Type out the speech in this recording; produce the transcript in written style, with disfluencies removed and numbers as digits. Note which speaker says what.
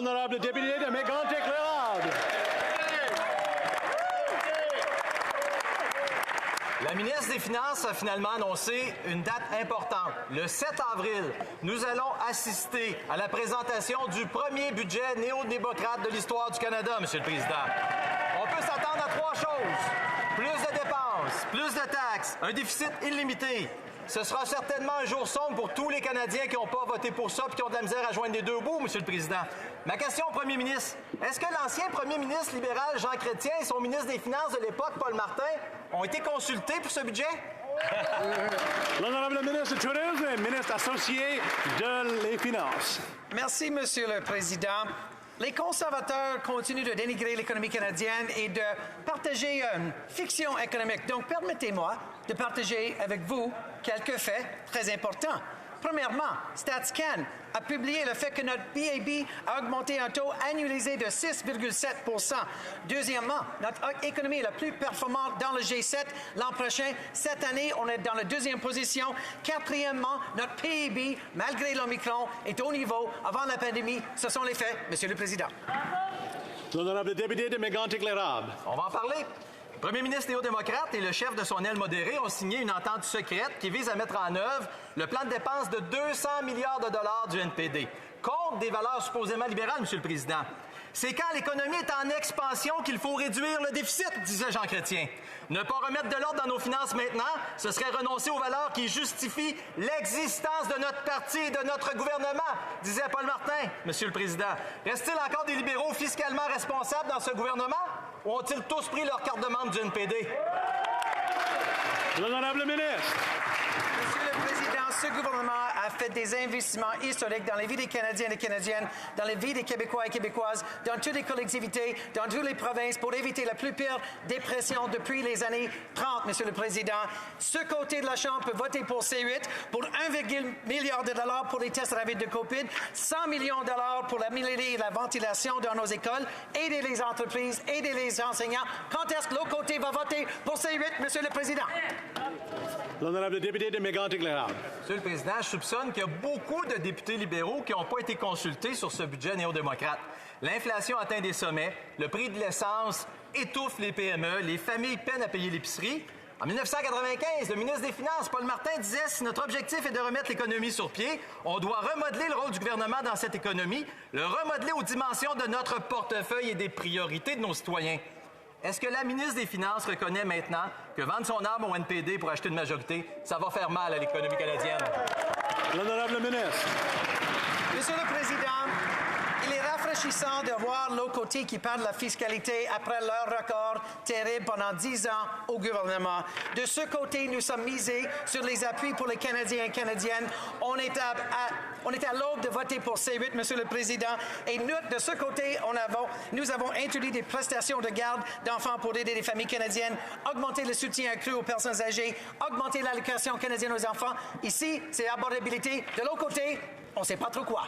Speaker 1: L'honorable député de Mégantic-Lérable.
Speaker 2: La ministre des Finances a finalement annoncé une date importante. Le 7 avril, nous allons assister à la présentation du premier budget néo-démocrate de l'histoire du Canada, Monsieur le Président. On peut s'attendre à 3 choses. Plus de dépenses, plus de taxes, un déficit illimité. Ce sera certainement un jour sombre pour tous les Canadiens qui n'ont pas voté pour ça et qui ont de la misère à joindre les deux bouts, Monsieur le Président. Ma question au premier ministre, est-ce que l'ancien premier ministre libéral Jean Chrétien et son ministre des Finances de l'époque, Paul Martin, ont été consultés pour ce budget?
Speaker 1: L'honorable ministre du Tourisme et ministre associé des Finances.
Speaker 3: Merci, Monsieur le Président. Les conservateurs continuent de dénigrer l'économie canadienne et de partager une fiction économique. Donc, permettez-moi de partager avec vous quelques faits très importants. Premièrement, StatsCan a publié le fait que notre PIB a augmenté un taux annualisé de 6,7 %. Deuxièmement, notre économie est la plus performante dans le G7 l'an prochain. Cette année, on est dans la 2e position. Quatrièmement, notre PIB, malgré l'Omicron, est au niveau avant la pandémie. Ce sont les faits, Monsieur le Président.
Speaker 1: L'honorable député de Mégantic-Lérable.
Speaker 2: On va en parler. Le premier ministre néo-démocrate et le chef de son aile modérée ont signé une entente secrète qui vise à mettre en œuvre le plan de dépenses de 200 milliards de dollars du NPD, contre des valeurs supposément libérales, Monsieur le Président. C'est quand l'économie est en expansion qu'il faut réduire le déficit, disait Jean Chrétien. Ne pas remettre de l'ordre dans nos finances maintenant, ce serait renoncer aux valeurs qui justifient l'existence de notre parti et de notre gouvernement, disait Paul Martin, Monsieur le Président. Reste-t-il encore des libéraux fiscalement responsables dans ce gouvernement ou ont-ils tous pris leur carte de membre du NPD?
Speaker 1: L'honorable ministre.
Speaker 3: Monsieur le Président, ce gouvernement a fait des investissements historiques dans les vies des Canadiens et des Canadiennes, dans les vies des Québécois et Québécoises, dans toutes les collectivités, dans toutes les provinces, pour éviter la plus pire dépression depuis les années 30, Monsieur le Président. Ce côté de la Chambre peut voter pour C8, pour 1,1 milliard de dollars pour les tests rapides de COVID, 100 millions de dollars pour améliorer la ventilation dans nos écoles, aider les entreprises, aider les enseignants. Quand est-ce que l'autre côté va voter pour C8, Monsieur le Président?
Speaker 1: L'honorable député de Mégantic-Lérable.
Speaker 2: Monsieur le Président, je soupçonne qu'il y a beaucoup de députés libéraux qui n'ont pas été consultés sur ce budget néo-démocrate. L'inflation atteint des sommets, le prix de l'essence étouffe les PME, les familles peinent à payer l'épicerie. En 1995, le ministre des Finances, Paul Martin, disait « Si notre objectif est de remettre l'économie sur pied, on doit remodeler le rôle du gouvernement dans cette économie, le remodeler aux dimensions de notre portefeuille et des priorités de nos citoyens. » Est-ce que la ministre des Finances reconnaît maintenant que vendre son âme au NPD pour acheter une majorité, ça va faire mal à l'économie canadienne?
Speaker 1: L'honorable ministre.
Speaker 3: Monsieur le Président, il est rafraîchissant de voir l'autre côté qui parle de la fiscalité après leur record terrible pendant 10 ans au gouvernement. De ce côté, nous sommes misés sur les appuis pour les Canadiens et Canadiennes. On est à l'aube de voter pour C8, Monsieur le Président. Et nous, de ce côté, nous avons introduit des prestations de garde d'enfants pour aider les familles canadiennes, augmenter le soutien accru aux personnes âgées, augmenter l'allocation canadienne aux enfants. Ici, c'est abordabilité. De l'autre côté, on ne sait pas trop quoi.